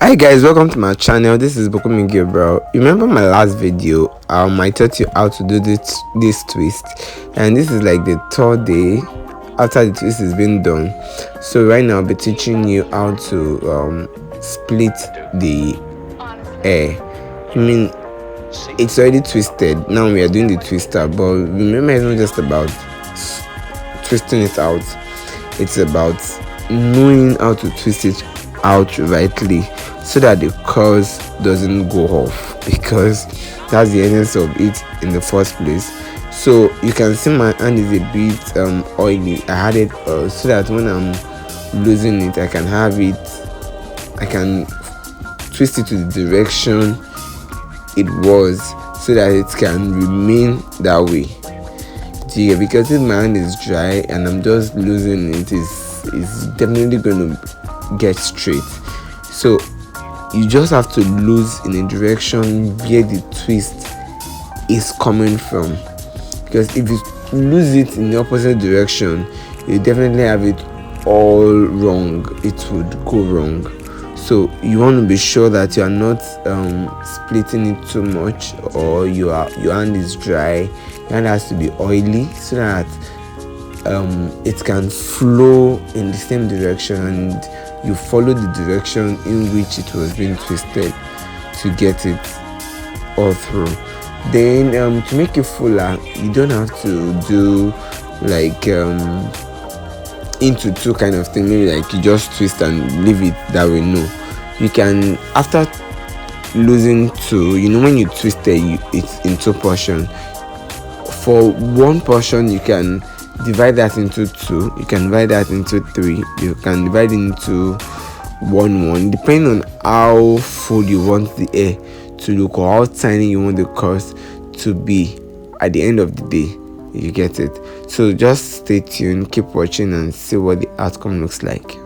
Hi guys, welcome to my channel. This is Bokumi Gabriel. Remember my last video? I taught you how to do this twist, and this is like the third day after the twist has been done. So right now I'll be teaching you how to split the hair. I mean, it's already twisted. Now we are doing the twister, but remember, it's not just about twisting it out. It's about knowing how to twist it out rightly so that the curls doesn't go off, because that's the essence of it in the first place. So you can see my hand is a bit oily. I had it so that when I'm losing it, I can twist it to the direction it was so that it can remain that way. Because if my hand is dry and I'm just losing it, is definitely going to get straight. So you just have to lose in a direction where the twist is coming from, because if you lose it in the opposite direction, you definitely have it all wrong. It would go wrong. So you want to be sure that you are not splitting it too much, or your hand is dry. Your hand has to be oily so that it can flow in the same direction, and you follow the direction in which it was being twisted to get it all through. Then to make it fuller, you don't have to do like into two kind of thing. Maybe like you just twist and leave it that way. No, you can, after losing two, when you twist it's in two portions. For one portion, you can divide that into two, you can divide that into three, you can divide it into one, depending on how full you want the hair to look or how tiny you want the curls to be at the end of the day. You get it? So just stay tuned, keep watching, and see what the outcome looks like.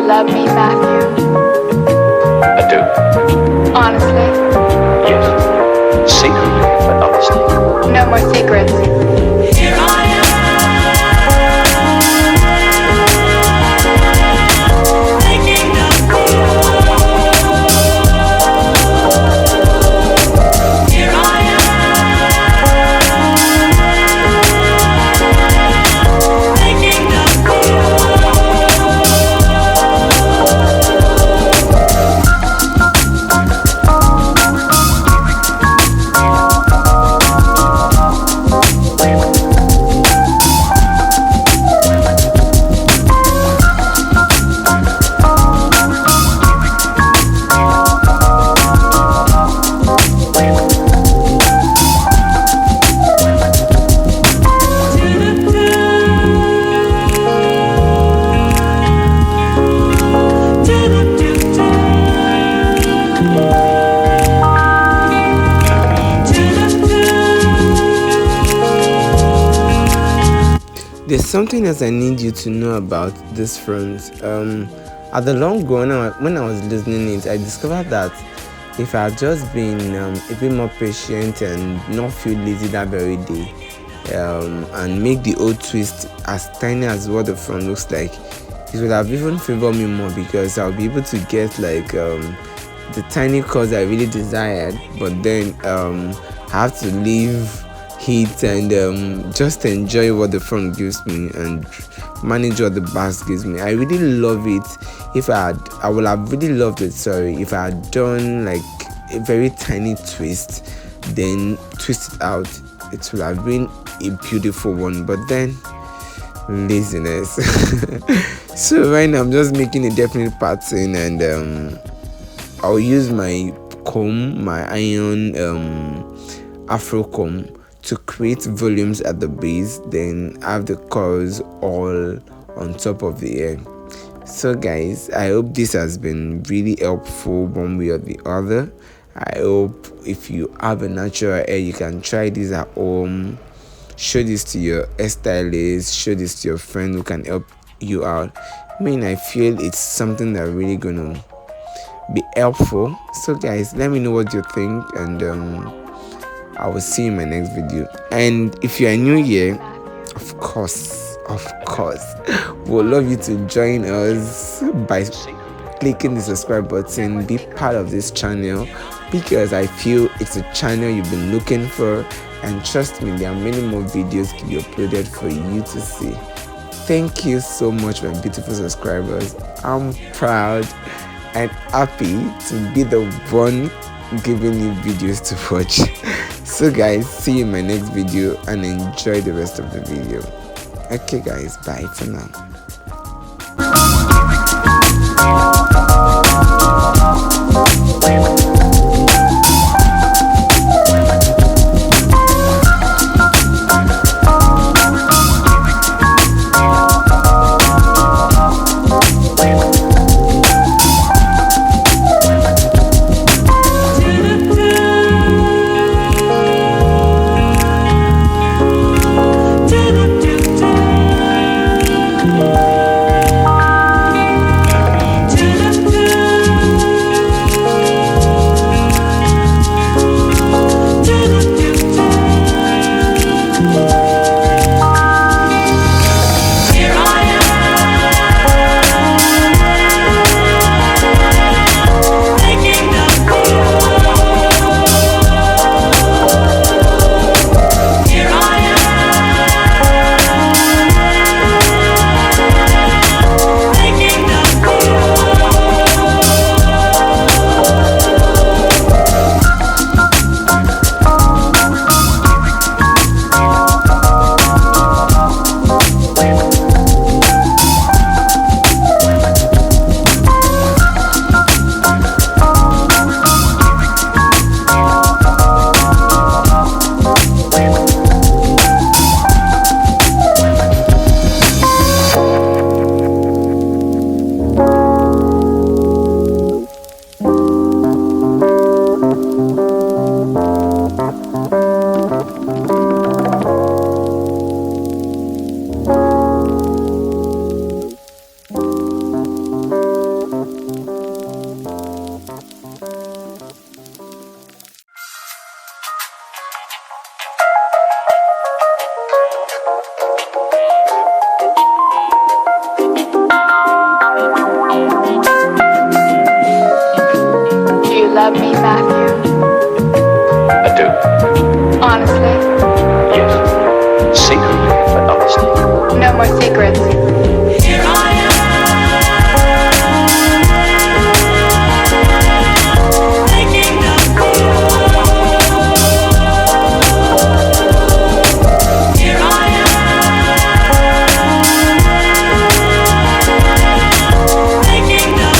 Love me, Matthew? I do. Honestly? Yes. Secretly, but honestly. No more secrets. Here I am, waking up. Here I am, waking up. There's something else I need you to know about this front. At the long run, when I was listening it, I discovered that if I had just been a bit more patient and not feel lazy that very day, and make the old twist as tiny as what the front looks like, it would have even favored me more, because I'll be able to get like the tiny curls I really desired. But then I have to leave heat and just enjoy what the front gives me and manage what the back gives me. I really love it. I would have really loved it, if I had done like a very tiny twist, then twist it out. It would have been a beautiful one, but then laziness. So right now I'm just making a definite pattern, and I'll use my comb, my iron afro comb, to create volumes at the base, then have the curls all on top of the hair. So guys, I hope this has been really helpful one way or the other, I hope if you have a natural hair, you can try this at home. Show this to your hairstylist, show this to your friend who can help you out. I feel it's something that really gonna be helpful. So guys, let me know what you think, and I will see you in my next video. And if you are new here, of course, we would love you to join us by clicking the subscribe button. Be part of this channel, because I feel it's a channel you've been looking for, and trust me, there are many more videos to be uploaded for you to see. Thank you so much, my beautiful subscribers. I'm proud and happy to be the one giving you videos to watch. So guys, see you in my next video and enjoy the rest of the video. Okay guys, bye for now. Love me, Matthew? I do. Honestly? Yes. Secretly, but honestly. No more secrets. Here I am, waking up. Here I am, waking up.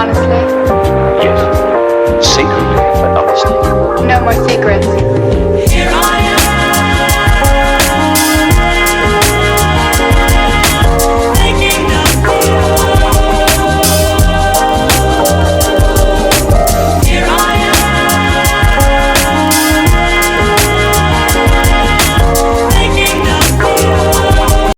honestly? Yes. Secretly, but honestly. No more secrets.